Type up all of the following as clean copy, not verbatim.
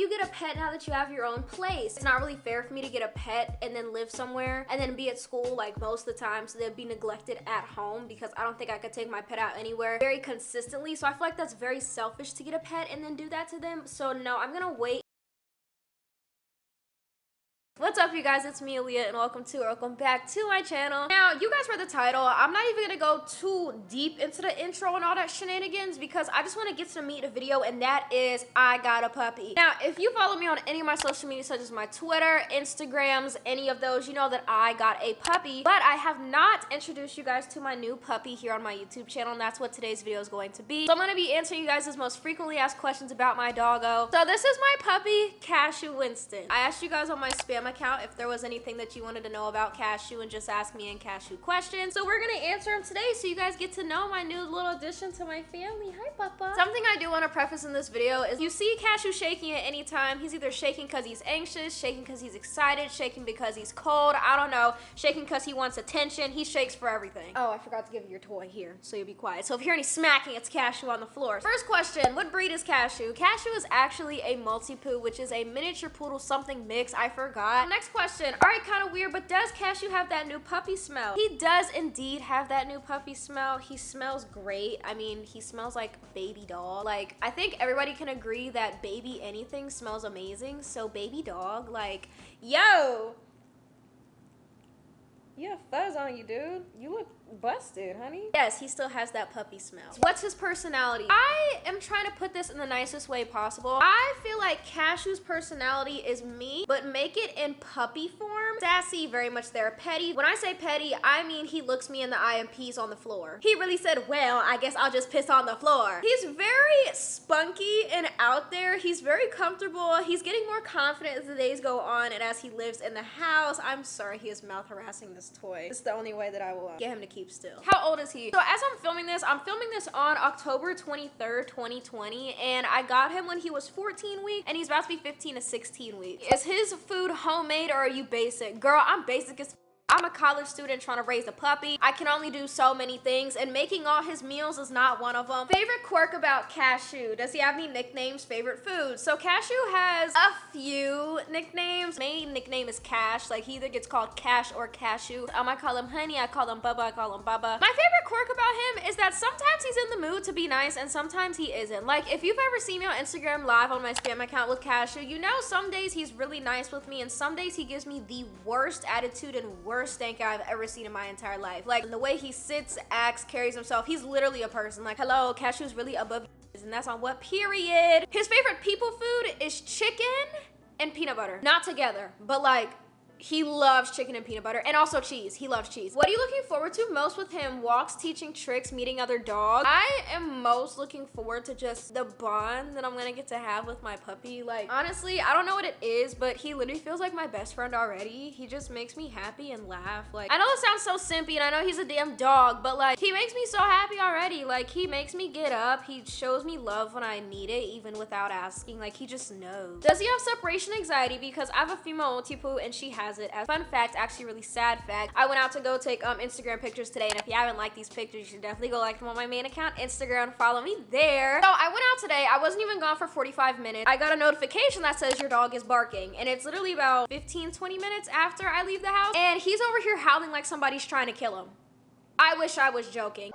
you get a pet now that you have your own place? It's not really fair for me to get a pet and then live somewhere and then be at school like most of the time, so they'd be neglected at home, because I don't think I could take my pet out anywhere very consistently. So I feel like that's very selfish to get a pet and then do that to them. So no, I'm gonna wait. What's up, you guys? It's me, Aliyah, and welcome back to my channel. Now, you guys read the title. I'm not even gonna go too deep into the intro and all that shenanigans, because I just want to get to the meat of the video, and that is I got a puppy. Now, if you follow me on any of my social media, such as my Twitter, Instagrams, any of those, you know that I got a puppy, but I have not introduced you guys to my new puppy here on my YouTube channel, and that's what today's video is going to be. So I'm going to be answering you guys' most frequently asked questions about my doggo. So this is my puppy, Cashew Winston. I asked you guys on my spam account if there was anything that you wanted to know about Cashew, and just ask me in Cashew questions. So we're gonna answer them today, so you guys get to know my new little addition to my family. Hi, Papa. Something I do want to preface in this video is you see Cashew shaking at any time. He's either shaking because he's anxious, shaking because he's excited, shaking because he's cold, I don't know, shaking because he wants attention. He shakes for everything. Oh, I forgot to give you your toy here, so you'll be quiet. So if you hear any smacking, it's Cashew on the floor. First question, what breed is Cashew? Cashew is actually a multi-poo, which is a miniature poodle something mix. I forgot. Next question. All right, kind of weird, but does Cashew have that new puppy smell? He does indeed have that new puppy smell. He smells great. I mean, he smells like baby dog. Like, I think everybody can agree that baby anything smells amazing. So baby dog, like, yo, you have fuzz on you, dude. You look busted, honey. Yes, he still has that puppy smell. What's his personality? I am trying to put this in the nicest way possible. I feel like Cashew's personality is me, but make it in puppy form. Sassy, very much there. Petty. When I say petty, I mean he looks me in the eye and pees on the floor. He really said, well, I guess I'll just piss on the floor. He's very spunky and out there. He's very comfortable. He's getting more confident as the days go on and as he lives in the house. I'm sorry he is mouth harassing this toy. This is the only way that I will get him to keep still. How old is he? So as I'm filming this on October 23rd, 2020, and I got him when he was 14 weeks, and he's about to be 15 to 16 weeks. Is his food homemade or are you basic? Girl, I'm basic as I'm a college student trying to raise a puppy. I can only do so many things, and making all his meals is not one of them. Favorite quirk about Cashew? Does he have any nicknames? Favorite food? So Cashew has a few nicknames. Main nickname is Cash. Like, he either gets called Cash or Cashew. I call him Honey, I call him Bubba, I call him Bubba. My favorite quirk about him is that sometimes he's in the mood to be nice and sometimes he isn't. Like, if you've ever seen me on Instagram live on my spam account with Cashew, you know some days he's really nice with me and some days he gives me the worst attitude and worst stank I've ever seen in my entire life. Like, the way he sits, acts, carries himself, he's literally a person. Like, hello, Cashew's really above, and that's on what period. His favorite people food is chicken and peanut butter. Not together, but like, he loves chicken and peanut butter, and also cheese. He loves cheese. What are you looking forward to most with him? Walks, teaching tricks, meeting other dogs. I am most looking forward to just the bond that I'm gonna get to have with my puppy. Like, honestly, I don't know what it is, but he literally feels like my best friend already. He just makes me happy and laugh. Like, I know it sounds so simpy, and I know he's a damn dog, but like, he makes me so happy already. Like, he makes me get up. He shows me love when I need it, even without asking. Like, he just knows. Does he have separation anxiety? Because I have a female multi-poo, and she has it. As fun fact, actually really sad fact, I went out to go take Instagram pictures today, and if you haven't liked these pictures, you should definitely go like them on my main account, Instagram, follow me there. So I went out today, I wasn't even gone for 45 minutes. I got a notification that says your dog is barking, and it's literally about 15-20 minutes after I leave the house, and he's over here howling like somebody's trying to kill him. I wish I was joking.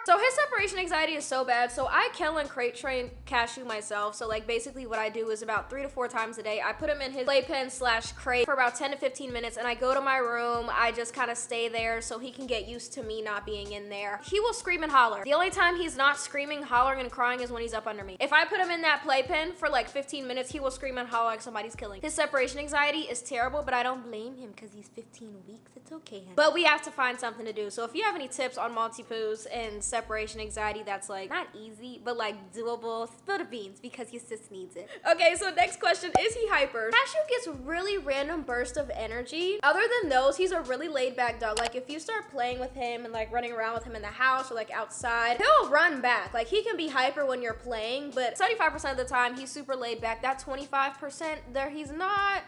So his separation anxiety is so bad, so I kennel and crate train Cashew myself. So like, basically what I do is about 3 to 4 times a day, I put him in his playpen / crate for about 10 to 15 minutes, and I go to my room. I just kind of stay there so he can get used to me not being in there. He will scream and holler. The only time he's not screaming, hollering, and crying is when he's up under me. If I put him in that playpen for like 15 minutes, he will scream and holler like somebody's killing. His separation anxiety is terrible, but I don't blame him because he's 15 weeks. It's okay. But we have to find something to do. So if you have any tips on multi-poos and separation anxiety that's like not easy but like doable, spill the beans because your sis needs it. Okay, so next question, is he hyper? Cashew gets really random bursts of energy. Other than those, he's a really laid back dog. Like, if you start playing with him and like running around with him in the house or like outside, he'll run back. Like, he can be hyper when you're playing, but 75% of the time he's super laid back. That 25% there, he's not.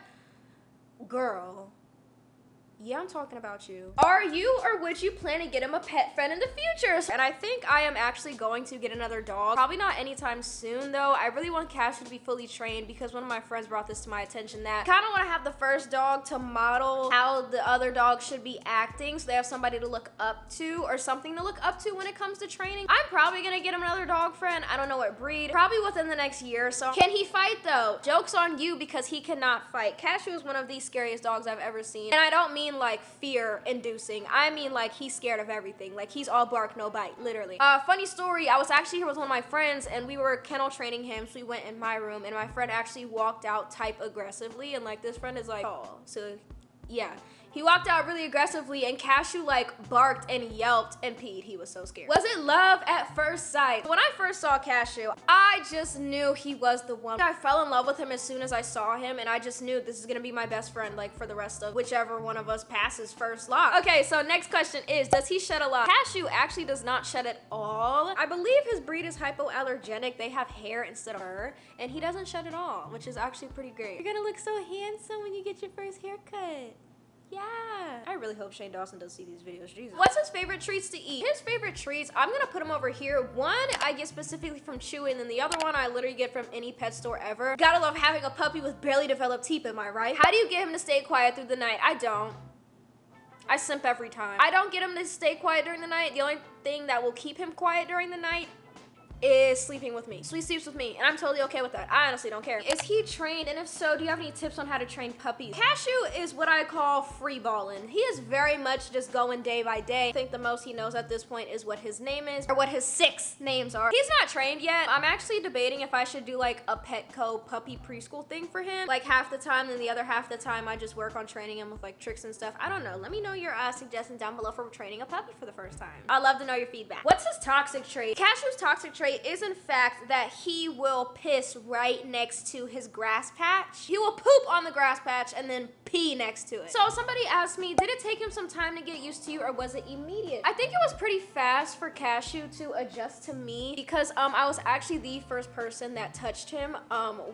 Girl, Yeah, I'm talking about you. Are you or would you plan to get him a pet friend in the future? And I think I am actually going to get another dog. Probably not anytime soon though. I really want Cashew to be fully trained because one of my friends brought this to my attention that kind of want to have the first dog to model how the other dog should be acting, so they have somebody to look up to or something to look up to when it comes to training. I'm probably gonna get him another dog friend. I don't know what breed. Probably within the next year or so. Can he fight though? Joke's on you because he cannot fight. Cashew is one of the scariest dogs I've ever seen. And I don't mean like fear inducing. I mean like he's scared of everything. Like he's all bark, no bite, literally. Funny story, I was actually here with one of my friends and we were kennel training him, so we went in my room and my friend actually walked out type aggressively, and like this friend is like, oh, so yeah. He walked out really aggressively and Cashew like barked and yelped and peed. He was so scared. Was it love at first sight? When I first saw Cashew, I just knew he was the one. I fell in love with him as soon as I saw him, and I just knew this is gonna be my best friend like for the rest of whichever one of us passes first lock. Okay, so next question is, does he shed a lot? Cashew actually does not shed at all. I believe his breed is hypoallergenic. They have hair instead of fur, and he doesn't shed at all, which is actually pretty great. You're gonna look so handsome when you get your first haircut. Yeah. I really hope Shane Dawson does see these videos. Jesus. What's his favorite treats to eat? His favorite treats, I'm gonna put them over here. One I get specifically from Chewy, and then the other one I literally get from any pet store ever. Gotta love having a puppy with barely developed teeth, am I right? How do you get him to stay quiet through the night? I don't. I simp every time. I don't get him to stay quiet during the night. The only thing that will keep him quiet during the night is sleeping with me. So he sleeps with me, and I'm totally okay with that. I honestly don't care. Is he trained? And if so, do you have any tips on how to train puppies? Cashew is what I call free balling. He is very much just going day by day. I think the most he knows at this point is what his name is, or what his 6 names are. He's not trained yet. I'm actually debating if I should do like a Petco puppy preschool thing for him. Like half the time, and the other half the time I just work on training him with like tricks and stuff. I don't know. Let me know your suggestions down below for training a puppy for the first time. I'd love to know your feedback. What's his toxic trait? Cashew's toxic trait is in fact that he will piss right next to his grass patch. He will poop on the grass patch and then pee next to it. So somebody asked me, did it take him some time to get used to you or was it immediate? I think it was pretty fast for Cashew to adjust to me because I was actually the first person that touched him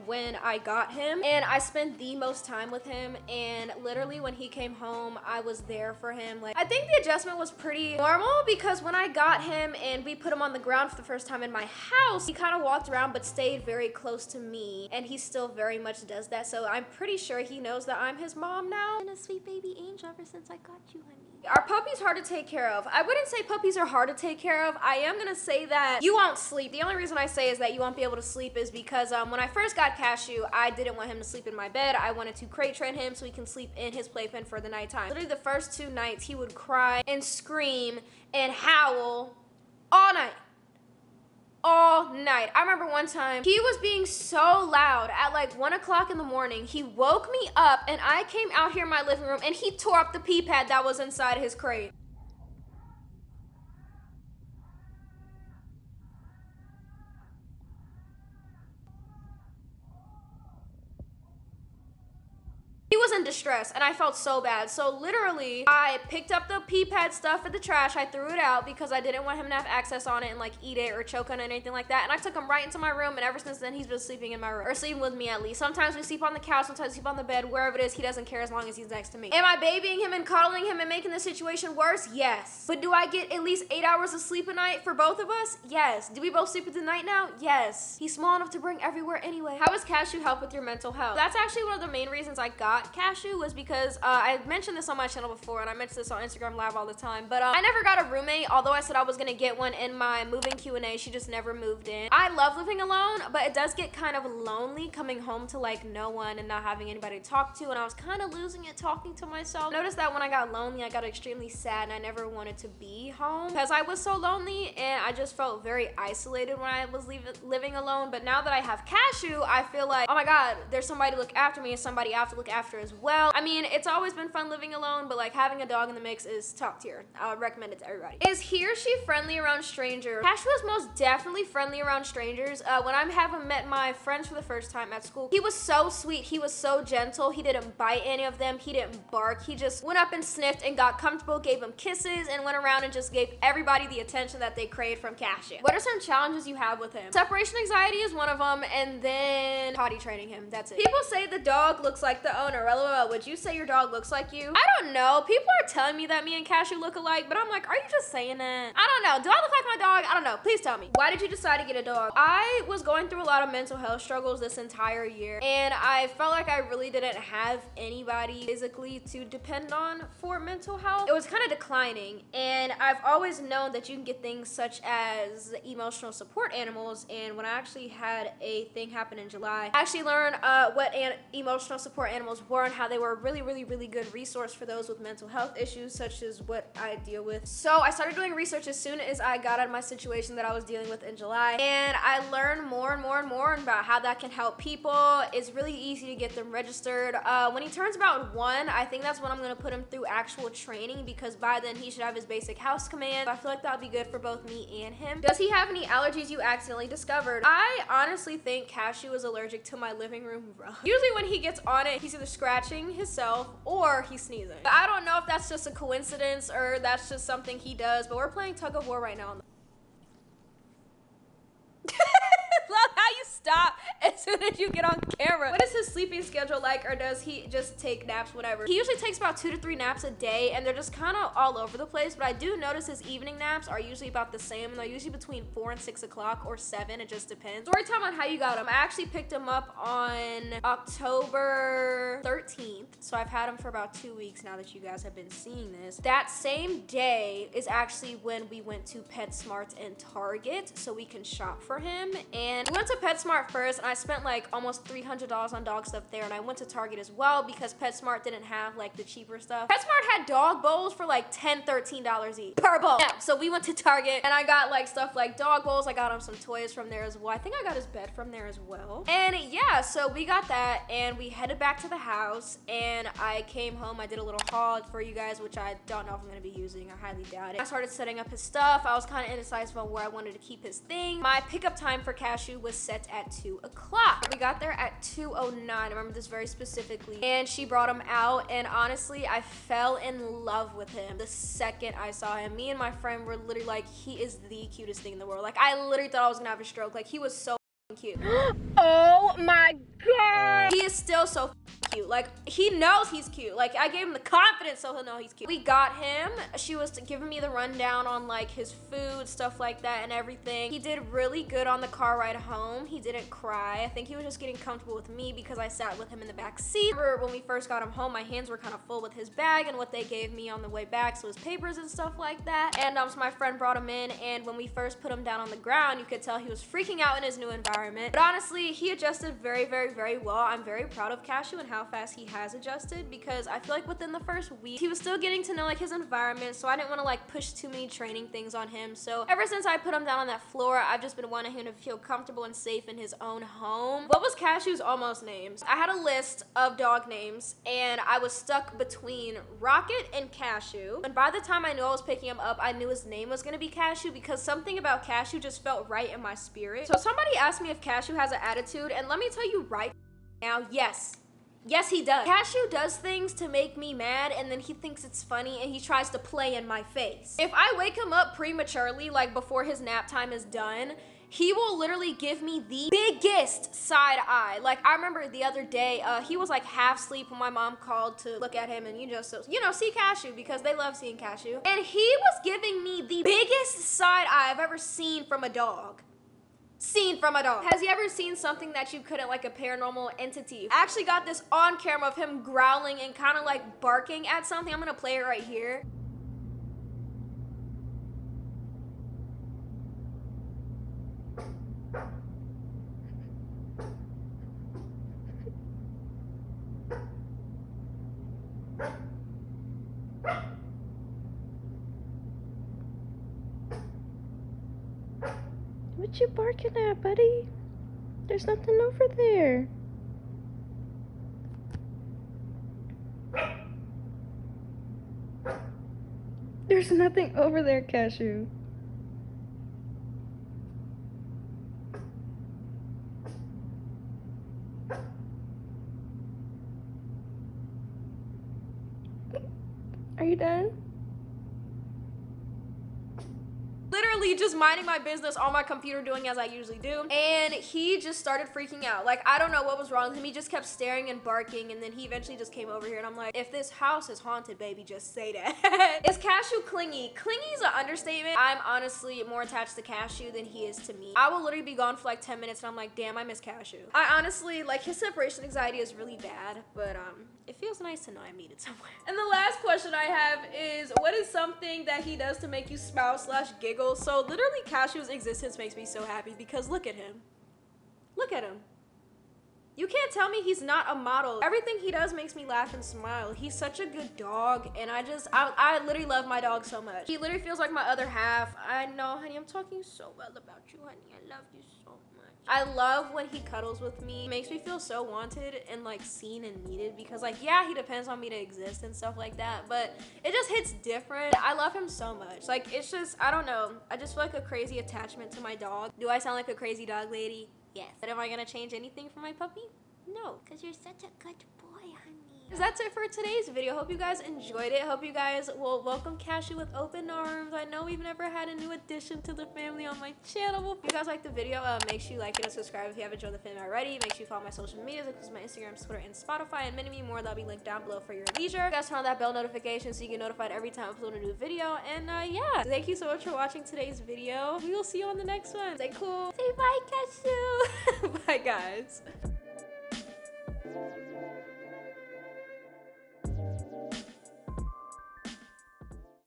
when I got him, and I spent the most time with him, and literally when he came home I was there for him. Like I think the adjustment was pretty normal because when I got him and we put him on the ground for the first time in my house, he kind of walked around but stayed very close to me, and he still very much does that. So I'm pretty sure he knows that I'm his mom now. And a sweet baby angel ever since I got you, honey. Are puppies hard to take care of? I wouldn't say puppies are hard to take care of. I am gonna say that you won't sleep. The only reason I say is that you won't be able to sleep is because when I first got Cashew, I didn't want him to sleep in my bed. I wanted to crate train him so he can sleep in his playpen for the nighttime. Literally the first 2 nights he would cry and scream and howl all night. All night. I remember one time he was being so loud at like 1 o'clock in the morning. He woke me up and I came out here in my living room and he tore up the pee pad that was inside his crate. He was in distress and I felt so bad. So literally I picked up the pee pad stuff at the trash. I threw it out because I didn't want him to have access on it and like eat it or choke on it or anything like that. And I took him right into my room, and ever since then he's been sleeping in my room, or sleeping with me at least. Sometimes we sleep on the couch, sometimes we sleep on the bed, wherever it is. He doesn't care as long as he's next to me. Am I babying him and coddling him and making the situation worse? Yes. But do I get at least 8 hours of sleep a night for both of us? Yes. Do we both sleep at the night now? Yes. He's small enough to bring everywhere anyway. How does Cashew help with your mental health? That's actually one of the main reasons I got Cashew, was because I mentioned this on my channel before, and I mentioned this on Instagram Live all the time, but I never got a roommate, although I said I was gonna get one in my moving Q&A. She just never moved in. I love living alone, but it does get kind of lonely coming home to like no one and not having anybody to talk to, and I was kind of losing it talking to myself. Noticed that when I got lonely, I got extremely sad, and I never wanted to be home because I was so lonely, and I just felt very isolated when I was living alone. But now that I have Cashew, I feel like, oh my god, there's somebody to look after me and somebody I have to look after as well. I mean, it's always been fun living alone, but like having a dog in the mix is top tier. I would recommend it to everybody. Is he or she friendly around strangers? Cashew is most definitely friendly around strangers. When I haven't met my friends for the first time at school, he was so sweet. He was so gentle. He didn't bite any of them. He didn't bark. He just went up and sniffed and got comfortable, gave them kisses, and went around and just gave everybody the attention that they craved from Cashew. What are some challenges you have with him? Separation anxiety is one of them, and then potty training him. That's it. People say the dog looks like the owner. dinner. LOL, would you say your dog looks like you? I don't know. People are telling me that me and Cashew look alike, but I'm like, are you just saying that? I don't know. Do I look like my dog? I don't know. Please tell me. Why did you decide to get a dog? I was going through a lot of mental health struggles this entire year, and I felt like I really didn't have anybody physically to depend on for mental health. It was kind of declining, and I've always known that you can get things such as emotional support animals, and when I actually had a thing happen in July, I actually learned what emotional support animals were and how they were a really good resource for those with mental health issues such as what I deal with. So I started doing research as soon as I got out of my situation that I was dealing with in July, and I learned more and more about how that can help people. It's really easy to get them registered. When he turns about 1, I think that's when I'm gonna put him through actual training, because by then he should have his basic house command. I feel like that would be good for both me and him. Does he have any allergies you accidentally discovered? I honestly think Cashew is allergic to my living room rug. Usually when he gets on it, he's either scratching himself or he's sneezing. I don't know if that's just a coincidence or that's just something he does, but we're playing tug of war right now. Love how you stop as soon as you get on camera. What is his sleeping schedule like, or does he just take naps, whatever? He usually takes about 2 to 3 naps a day, and they're just kind of all over the place, but I do notice his evening naps are usually about the same, and they're usually between 4 and 6 o'clock or 7, it just depends. Story time on how you got him. I actually picked him up on October 13th, so I've had him for about 2 weeks now that you guys have been seeing this. That same day is actually when we went to PetSmart and Target so we can shop for him, and we went to PetSmart first, and I spent like almost $300 on dog stuff there, and I went to Target as well because PetSmart didn't have like the cheaper stuff. PetSmart had dog bowls for like $10, $13 each per bowl. Yeah, so we went to Target, and I got like stuff like dog bowls. I got him some toys from there as well. I think I got his bed from there as well. And yeah, so we got that, and we headed back to the house, and I came home. I did a little haul for you guys, which I don't know if I'm gonna be using. I highly doubt it. I started setting up his stuff. I was kind of indecisive on where I wanted to keep his thing. My pickup time for Cashew was set at 2 o'clock. We got there at 2:09. I remember this very specifically. And she brought him out, and honestly, I fell in love with him the second I saw him. Me and my friend were literally like, he is the cutest thing in the world. Like, I literally thought I was gonna have a stroke. Like, he was so cute. Oh my god! He is still so cute. Like, he knows he's cute. Like, I gave him the confidence so he'll know he's cute. We got him. She was giving me the rundown on like his food, stuff like that and everything. He did really good on the car ride home. He didn't cry. I think he was just getting comfortable with me because I sat with him in the back seat. When we first got him home, my hands were kind of full with his bag and what they gave me on the way back, so his papers and stuff like that. And so my friend brought him in, and when we first put him down on the ground, you could tell he was freaking out in his new environment. But honestly, he adjusted very well. I'm very proud of Cashew and how fast he has adjusted, because I feel like within the first week, he was still getting to know like his environment, so I didn't want to like push too many training things on him. So ever since I put him down on that floor, I've just been wanting him to feel comfortable and safe in his own home. What was Cashew's almost names? I had a list of dog names, and I was stuck between Rocket and Cashew. And by the time I knew I was picking him up, I knew his name was gonna be Cashew, because something about Cashew just felt right in my spirit. So somebody asked me if Cashew has an attitude, and let me tell you right now, yes. Yes, he does. Cashew does things to make me mad, and then he thinks it's funny, and he tries to play in my face. If I wake him up prematurely, like before his nap time is done, he will literally give me the biggest side eye. Like, I remember the other day, he was like half asleep when my mom called to look at him and see Cashew, because they love seeing Cashew. And he was giving me the biggest side eye I've ever seen from a dog. Has he ever seen something that you couldn't, like a paranormal entity? I actually got this on camera of him growling and kind of like barking at something. I'm gonna play it right here. What you barking at, buddy? There's nothing over there. There's nothing over there, Cashew. Are you done? literally just minding my business on my computer doing as I usually do, and he just started freaking out. Like, I don't know what was wrong with him. He just kept staring and barking, and then he eventually just came over here, and I'm like, if this house is haunted, baby, just say that. Is Cashew clingy? Clingy is an understatement. I'm honestly more attached to Cashew than he is to me. I will literally be gone for like 10 minutes and I'm like, damn, I miss Cashew. I honestly, like, his separation anxiety is really bad, but it feels nice to know I made it somewhere. And the last question I have is, what is something that he does to make you smile / giggle? So literally Cashew's existence makes me so happy because look at him. Look at him. You can't tell me he's not a model. Everything he does makes me laugh and smile. He's such a good dog, and I literally love my dog so much. He literally feels like my other half. I know, honey, I'm talking so well about you, honey. I love you so much. I love when he cuddles with me. It makes me feel so wanted and like seen and needed because like, yeah, he depends on me to exist and stuff like that, but it just hits different. I love him so much. Like, it's just, I don't know. I just feel like a crazy attachment to my dog. Do I sound like a crazy dog lady? Yes. But am I gonna change anything for my puppy? No, because you're such a good boy, honey. That's it for today's video. Hope you guys enjoyed it. Hope you guys will welcome Cashew with open arms. I know we've never had a new addition to the family on my channel. If you guys liked the video, make sure you like it and subscribe if you haven't joined the family already. Make sure you follow my social medias, which is my Instagram, Twitter, and Spotify, and many more that'll be linked down below for your leisure. You guys turn on that bell notification so you get notified every time I upload a new video. And yeah, thank you so much for watching today's video. We will see you on the next one. Stay cool. Say bye, Cashew. Bye, guys.